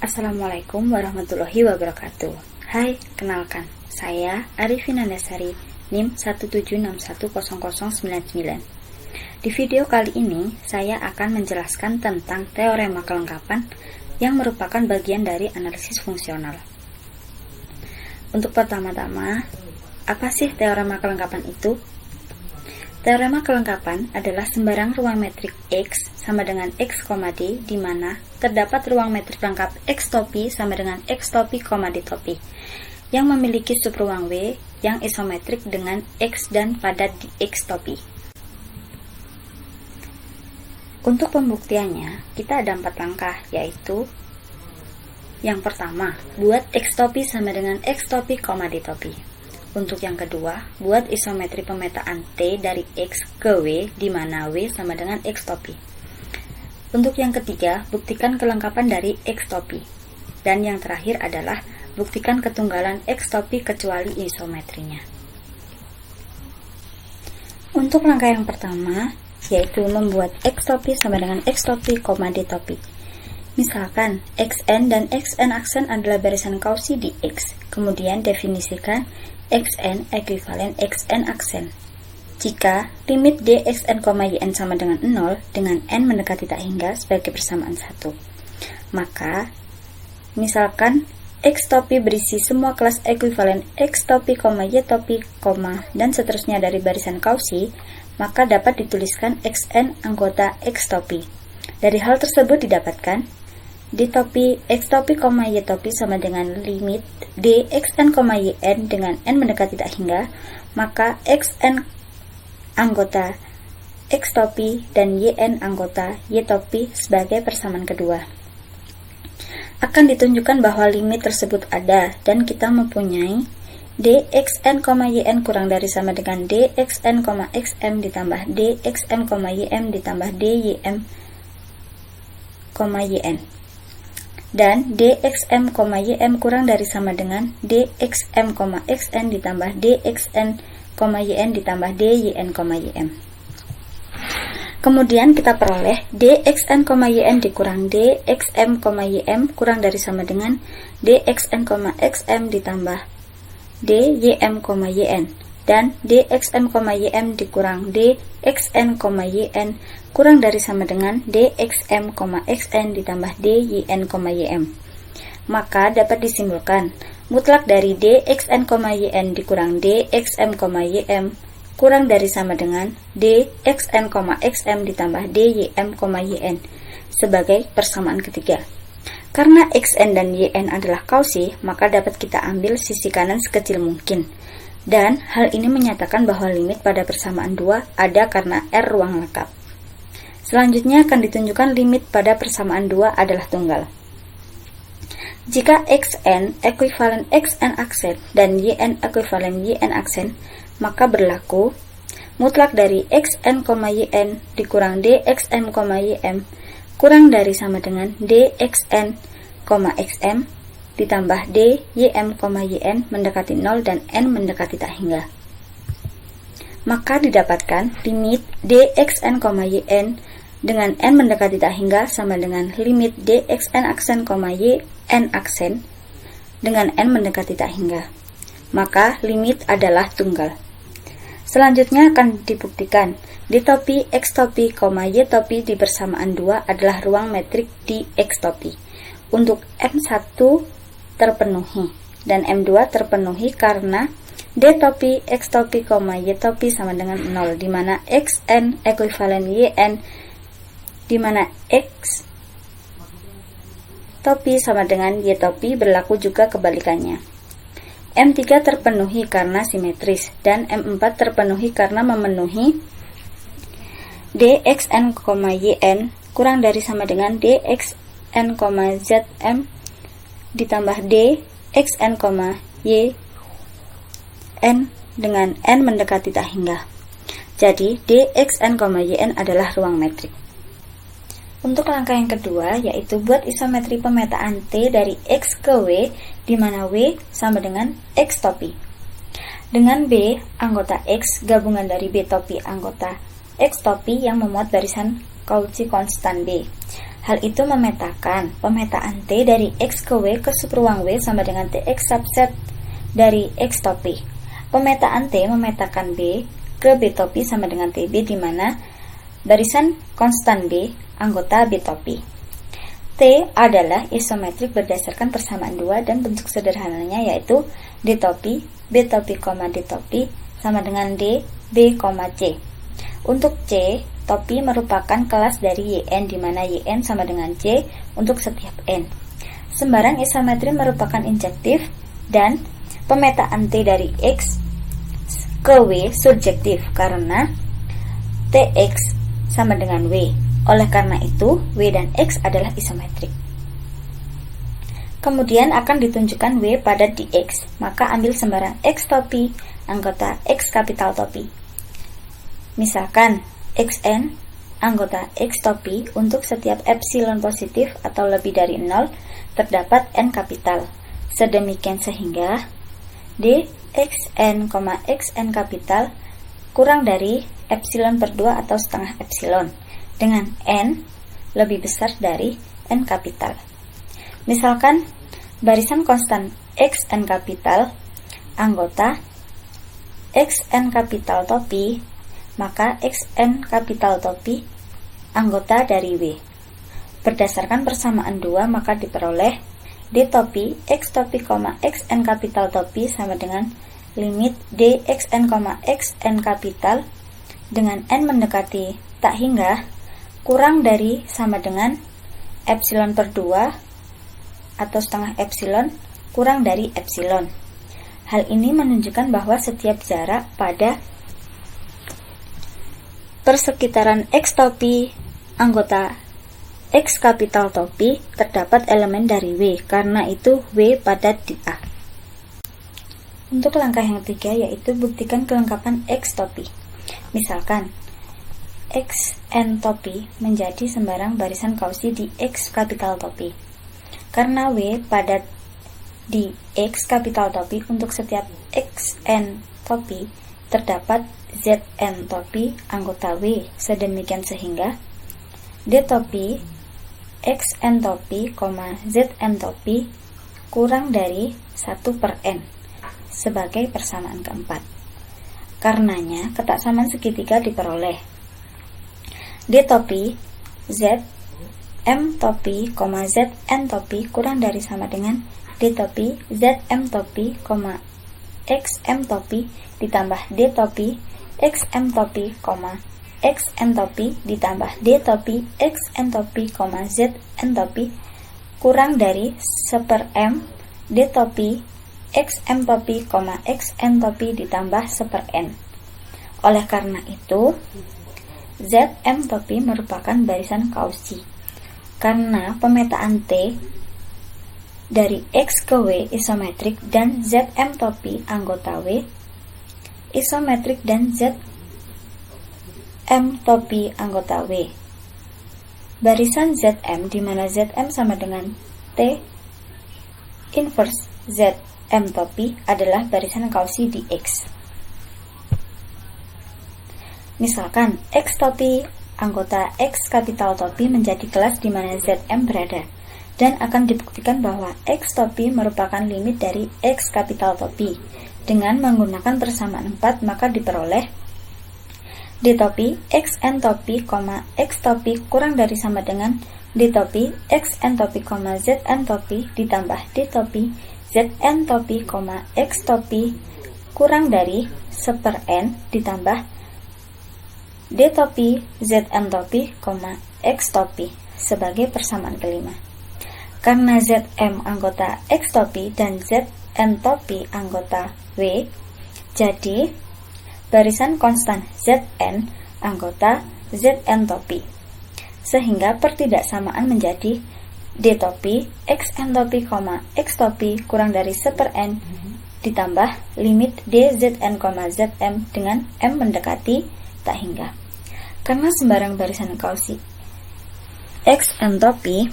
Assalamualaikum warahmatullahi wabarakatuh. Hai, kenalkan, saya Arifin Andasari, NIM 176100099. Di video kali ini, saya akan menjelaskan tentang teorema kelengkapan yang merupakan bagian dari analisis fungsional. Untuk pertama-tama, apa sih teorema kelengkapan itu? Teorema kelengkapan adalah sembarang ruang metrik X sama dengan X, D, di mana terdapat ruang metrik lengkap X topi sama dengan X topi, D topi, yang memiliki subruang W yang isometrik dengan X dan padat di X topi. Untuk pembuktiannya, kita ada 4 langkah, yaitu yang pertama, buat X topi sama dengan X topi, D topi. Untuk yang kedua, buat isometri pemetaan T dari X ke W, di mana W sama dengan X topi. Untuk yang ketiga, buktikan kelengkapan dari X topi. Dan yang terakhir adalah buktikan ketunggalan X topi kecuali isometrinya. Untuk langkah yang pertama, yaitu membuat X topi sama dengan X topi, D topi. Misalkan, Xn dan Xn aksen adalah barisan kausi di X. Kemudian definisikan Xn ekuivalen Xn aksen. Jika limit dxn, yn sama dengan 0 dengan n mendekati tak hingga sebagai persamaan 1, maka misalkan X topi berisi semua kelas ekuivalen X topi, Y topi, dan seterusnya dari barisan kausi, maka dapat dituliskan Xn anggota X topi. Dari hal tersebut didapatkan D topi X topi, Y topi sama dengan limit dxn, yn dengan n mendekati tak hingga, maka Xn anggota X topi dan Yn anggota Y topi sebagai persamaan kedua. Akan ditunjukkan bahwa limit tersebut ada dan kita mempunyai dxn, yn kurang dari sama dengan dxn, xm ditambah dxm, ym ditambah dym, yn. Dan dxm, ym kurang dari sama dengan dxm, xn ditambah dxn, yn ditambah dyn, ym. Kemudian kita peroleh dxn, yn dikurang dxm, ym kurang dari sama dengan dxn, xm ditambah dym, yn. Dan dxm, ym dikurang dxn, yn kurang dari sama dengan dxm, xn ditambah dyn, ym. Maka dapat disimpulkan mutlak dari dxn, yn dikurang dxm, ym kurang dari sama dengan dxn, xm ditambah dym, yn sebagai persamaan ketiga. Karena xn dan yn adalah kausi, maka dapat kita ambil sisi kanan sekecil mungkin. Dan hal ini menyatakan bahwa limit pada persamaan 2 ada karena R ruang lengkap. Selanjutnya akan ditunjukkan limit pada persamaan 2 adalah tunggal. Jika xn ekuivalen xn aksen dan yn ekuivalen yn aksen, maka berlaku mutlak dari xn, yn dikurang dxm, ym kurang dari sama dengan dxn, xm ditambah dym, yn mendekati 0 dan n mendekati tak hingga. Maka didapatkan limit dxn, yn dengan n mendekati tak hingga sama dengan limit dxn aksen, yn aksen dengan n mendekati tak hingga. Maka limit adalah tunggal. Selanjutnya akan dibuktikan D topi X topi, Y topi di persamaan 2 adalah ruang metrik di X topi. Untuk M1 terpenuhi dan M2 terpenuhi karena D topi X topi, Y topi sama dengan 0, di mana Xn ekuivalen Yn, di mana X topi sama dengan Y topi berlaku juga kebalikannya. M3 terpenuhi karena simetris dan M4 terpenuhi karena memenuhi dxn, yn kurang dari sama dengan dxn, zm ditambah dxn, yn dengan n mendekati tak hingga. Jadi dxn, yn adalah ruang metrik. Untuk langkah yang kedua, yaitu buat isometri pemetaan T dari X ke W, di mana W sama dengan X topi. Dengan B, anggota X gabungan dari B topi anggota X topi yang memuat barisan Cauchy konstan B. Hal itu memetakan pemetaan T dari X ke W ke superuang W sama dengan TX subset dari X top P. Pemetaan T memetakan B ke B top P sama dengan TB di mana barisan konstan B anggota B top P. T adalah isometrik berdasarkan persamaan 2 dan bentuk sederhananya yaitu D top P, B top P, D top P sama dengan D, B, C. Untuk C, top P merupakan kelas dari YN di mana YN sama dengan C untuk setiap N. Sembarang isometri merupakan injektif dan pemetaan T dari X ke W surjektif karena TX sama dengan W. Oleh karena itu, W dan X adalah isometrik. Kemudian akan ditunjukkan W pada dx, maka ambil sembarang X top P anggota X kapital top P. Misalkan Xn anggota X top P untuk setiap epsilon positif atau lebih dari 0 terdapat N kapital. Sedemikian sehingga dxn, xn kapital kurang dari epsilon per 2 atau setengah epsilon dengan N lebih besar dari N kapital. Misalkan barisan konstan Xn kapital anggota Xn kapital top P, maka Xn kapital top P anggota dari W. Berdasarkan persamaan 2 maka diperoleh D top P, X top P, Xn kapital top P sama dengan limit dxn, xn kapital dengan N mendekati tak hingga kurang dari sama dengan epsilon per 2 atau setengah epsilon kurang dari epsilon. Hal ini menunjukkan bahwa setiap jarak pada persekitaran X top P anggota X kapital top P terdapat elemen dari W, karena itu W pada di A. Untuk langkah yang ketiga yaitu buktikan kelengkapan X top P. Misalkan Xn top P menjadi sembarang barisan kausi di X kapital top P. Karena W pada di X kapital top P untuk setiap Xn top P terdapat Zn top P anggota W, sedemikian sehingga D top P, Xn top P, Zn top P kurang dari 1 per N sebagai persamaan keempat. Karenanya ketaksamaan segitiga diperoleh D top P, Z M top P, Zn top P kurang dari sama dengan D top P, Zm top P, Xm top P ditambah D top P, Xm top P, Xn top P ditambah D top P, Xn top P, Zn top P kurang dari 1 per M D top P, Xm top P, Xn top P ditambah 1 per N. Oleh karena itu, Zm top P merupakan barisan kausi karena pemetaan T dari X ke W isometrik dan Zm top P anggota W isometrik dan Zm top P anggota W. Barisan Zm di mana Zm sama dengan T inverse Zm top P adalah barisan kausi di X. Misalkan X top P anggota X kapital top P menjadi kelas di mana Zm berada, dan akan dibuktikan bahwa X top P merupakan limit dari X kapital top P. Dengan menggunakan persamaan 4 maka diperoleh D top P, Xn top P, X top P kurang dari sama dengan D top P, Xn top P, Zn top P ditambah D top P, Zn top P, X top P kurang dari 1 per N ditambah D top P, Zn top P, X top P sebagai persamaan kelima. Karena Zm anggota X top P dan Zn top P anggota W, jadi barisan konstan Zn anggota Zn top P. Sehingga pertidaksamaan menjadi D top P, Xn top P, X top P kurang dari 1 per N ditambah limit D, Zn, Zm dengan M mendekati tak hingga. Karena sembarang barisan kausi Xn top P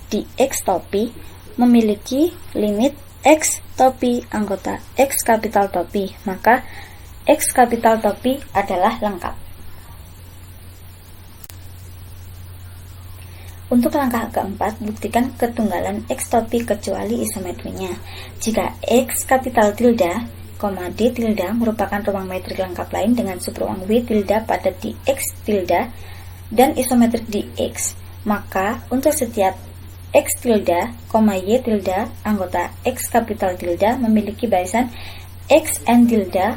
di X top P memiliki limit X top P anggota X kapital top P, maka X kapital top P adalah lengkap. Untuk langkah keempat, buktikan ketunggalan X topi kecuali isometrinya. Jika X kapital tilde, D tilde merupakan ruang metrik lengkap lain dengan subruang W tilde pada di X tilde dan isometrik di X, maka untuk setiap X tilde, Y tilde, anggota X kapital tilde memiliki barisan XN tilde,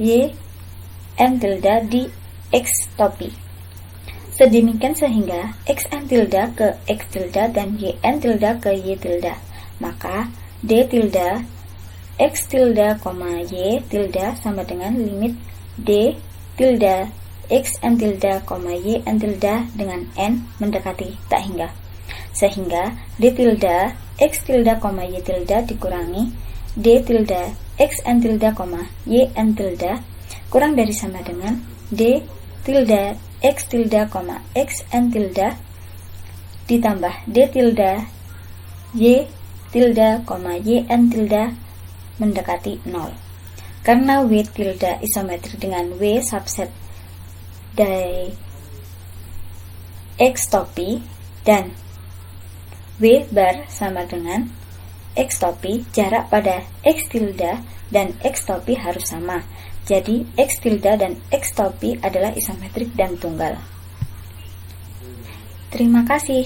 Y N tilde di X topi. Sedemikian sehingga Xn tilde ke X tilde dan Yn tilde ke Y tilde. Maka D tilde X tilde, Y tilde sama dengan limit D tilde Xn tilde, Yn tilde dengan N mendekati tak hingga. Sehingga D tilde X tilde, Y tilde dikurangi D tilde Xn tilde, Yn tilde kurang dari sama dengan D tilde X tilde, Xn tilde ditambah D tilde Y tilde, Yn tilde mendekati 0. Karena W tilde isometrik dengan W subset dari X topi dan W bar sama dengan X topi, jarak pada X tilde dan X topi harus sama. Jadi X tilde dan X topi adalah isometrik dan tunggal. Terima kasih.